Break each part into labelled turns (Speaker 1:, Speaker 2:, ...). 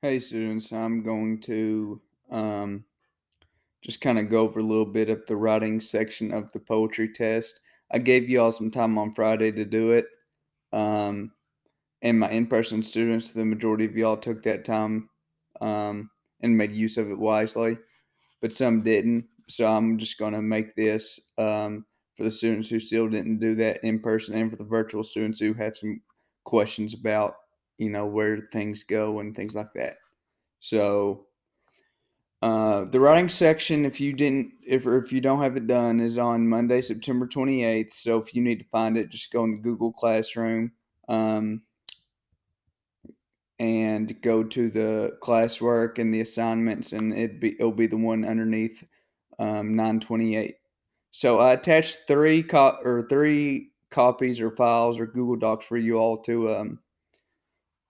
Speaker 1: Hey students, I'm going to um, just kind of go over a little bit of the writing section of the poetry test. I gave you all some time on Friday to do it, um, and my in-person students, the majority of y'all took that time and made use of it wisely, but some didn't. So I'm just going to make this for the students who still didn't do that in person, and for the virtual students who have some questions about where things go and things like that. So the writing section, if you don't have it done, is on Monday, September 28th. So if you need to find it, just go in the Google Classroom um, and go to the classwork and the assignments, and it'll be the one underneath 928. So I attached three copies or files or Google Docs for you all to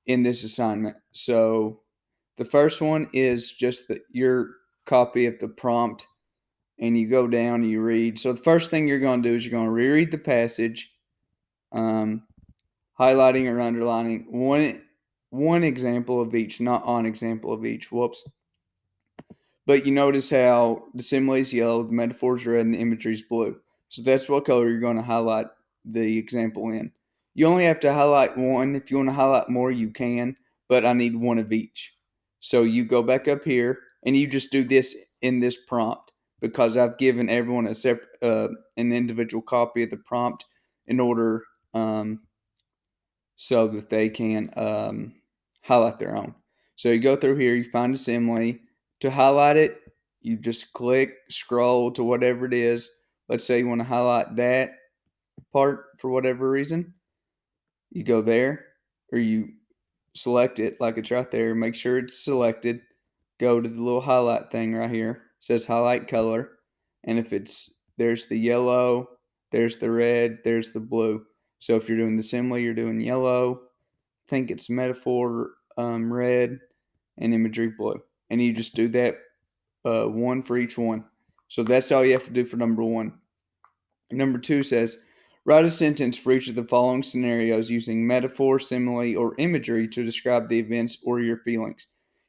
Speaker 1: in this assignment. So the first one is just your copy of the prompt, and you go down and you read. So the first thing you're going to do is you're going to reread the passage, um, highlighting or underlining one example of each, not on example of each. Whoops. But you notice how the simile is yellow, the metaphor is red, and the imagery is blue. So that's what color you're going to highlight the example in. You only have to highlight one. If you want to highlight more, you can, but I need one of each. So you go back up here and you just do this in this prompt, because I've given everyone a separate, an individual copy of the prompt in order so that they can highlight their own. So you go through here, you find a simile. To highlight it, you just click, scroll to whatever it is. Let's say you want to highlight that part for whatever reason. You go there, or you select it like it's right there. Make sure it's selected. Go to the little highlight thing right here. It says highlight color. And if there's the yellow, there's the red, there's the blue. So if you're doing the simile, you're doing yellow. Think it's metaphor red, and imagery blue. And you just do that one for each one. So that's all you have to do for number one. Number two says, write a sentence for each of the following scenarios using metaphor, simile, or imagery to describe the events or your feelings.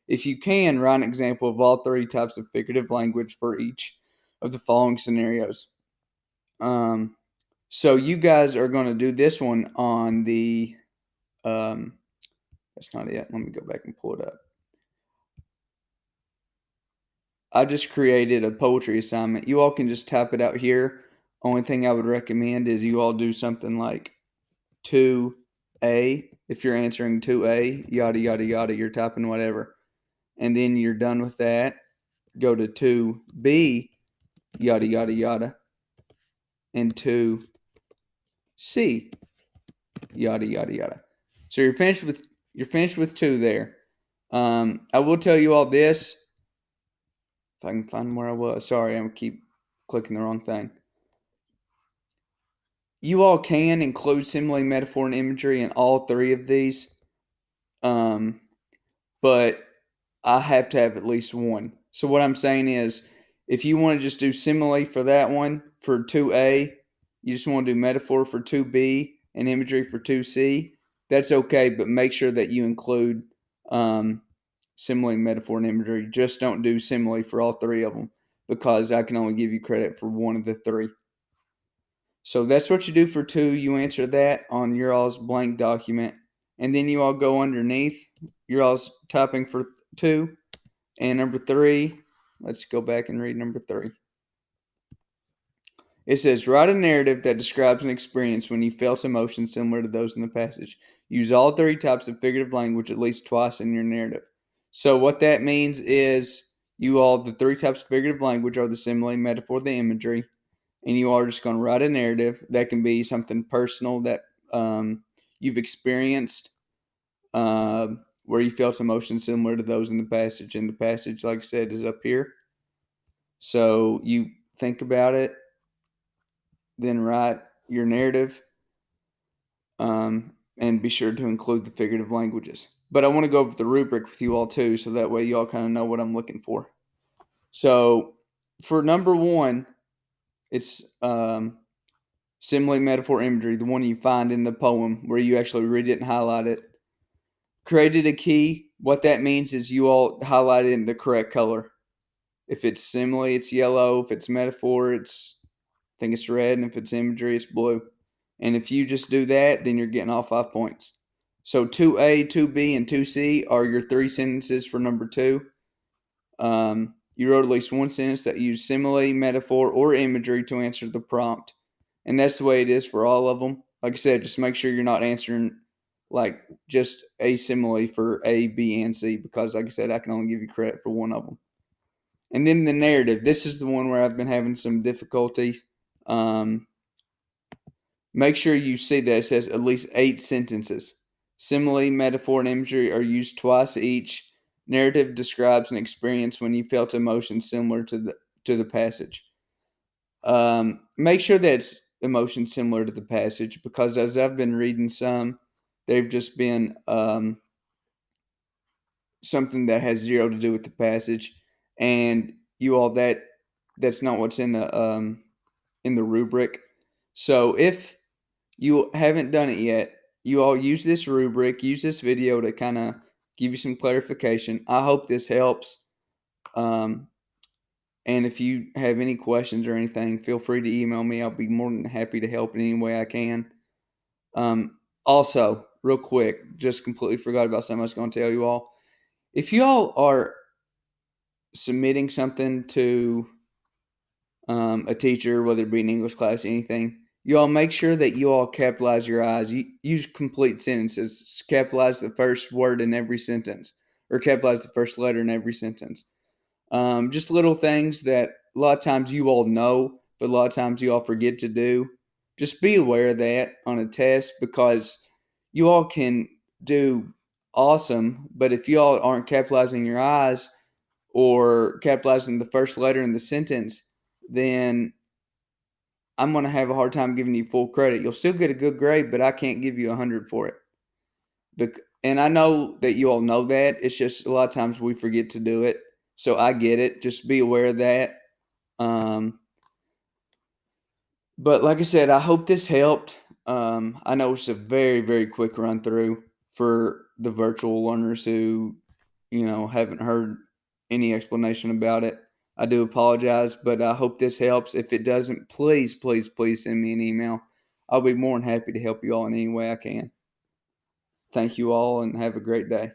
Speaker 1: If you can, write an example of all three types of figurative language for each of the following scenarios. So you guys are going to do this one on the. That's not it. Let me go back and pull it up. I just created a poetry assignment. You all can just type it out here. Only thing I would recommend is you all do something like 2A. If you're answering 2A, yada, yada, yada, you're typing whatever. And then you're done with that. Go to 2B, yada, yada, yada. And 2C, yada, yada, yada. So you're finished with 2 there. I will tell you all this. If I can find where I was. Sorry, I'm keep clicking the wrong thing. You all can include simile, metaphor, and imagery in all three of these, but I have to have at least one. So what I'm saying is, if you want to just do simile for that one for 2A, you just want to do metaphor for 2B and imagery for 2C, that's okay, but make sure that you include simile, metaphor, and imagery. Just don't do simile for all three of them, because I can only give you credit for one of the three. So that's what you do for 2. You answer that on your all's blank document. And then you all go underneath. You're all's typing for 2. And number 3, let's go back and read number 3. It says, write a narrative that describes an experience when you felt emotions similar to those in the passage. Use all three types of figurative language at least twice in your narrative. So what that means is the three types of figurative language are the simile, metaphor, the imagery. And you are just going to write a narrative that can be something personal that you've experienced, where you felt emotions similar to those in the passage. And the passage, like I said, is up here. So you think about it, then write your narrative, and be sure to include the figurative languages. But I want to go over the rubric with you all too, so that way you all kind of know what I'm looking for. So for number 1, it's simile, metaphor, imagery, the one you find in the poem where you actually read it and highlight it. Created a key What that means is you all highlight it in the correct color. If it's simile, it's yellow. If it's metaphor, I think it's red. And if it's imagery, it's blue. And if you just do that, then you're getting all 5 points. So 2A, 2B, and 2C are your 3 sentences for number 2. You wrote at least one sentence that used simile, metaphor, or imagery to answer the prompt. And that's the way it is for all of them. Like I said, just make sure you're not answering like just a simile for A, B, and C, because like I said, I can only give you credit for one of them. And then the narrative. This is the one where I've been having some difficulty. Make sure you see that it says at least 8 sentences. Simile, metaphor, and imagery are used twice each. Narrative describes an experience when you felt emotion similar to the passage. Make sure that it's emotion similar to the passage, because as I've been reading some, they've just been something that has zero to do with the passage, and that's not what's in the rubric. So if you haven't done it yet, you all use this rubric, use this video to kind of give you some clarification. I hope this helps. And if you have any questions or anything, feel free to email me. I'll be more than happy to help in any way I can. Also, real quick, just completely forgot about something I was going to tell you all. If you all are submitting something to a teacher, whether it be an English class, anything, you all make sure that you all capitalize your I's. You use complete sentences. Capitalize the first word in every sentence, or capitalize the first letter in every sentence. Just little things that a lot of times you all know, but a lot of times you all forget to do. Just be aware of that on a test, because you all can do awesome, but if you all aren't capitalizing your I's or capitalizing the first letter in the sentence, then I'm going to have a hard time giving you full credit. You'll still get a good grade, but I can't give you 100 for it. And I know that you all know that. It's just a lot of times we forget to do it. So I get it. Just be aware of that. But like I said, I hope this helped. I know it's a very, very quick run through for the virtual learners who, haven't heard any explanation about it. I do apologize, but I hope this helps. If it doesn't, please, please, please send me an email. I'll be more than happy to help you all in any way I can. Thank you all and have a great day.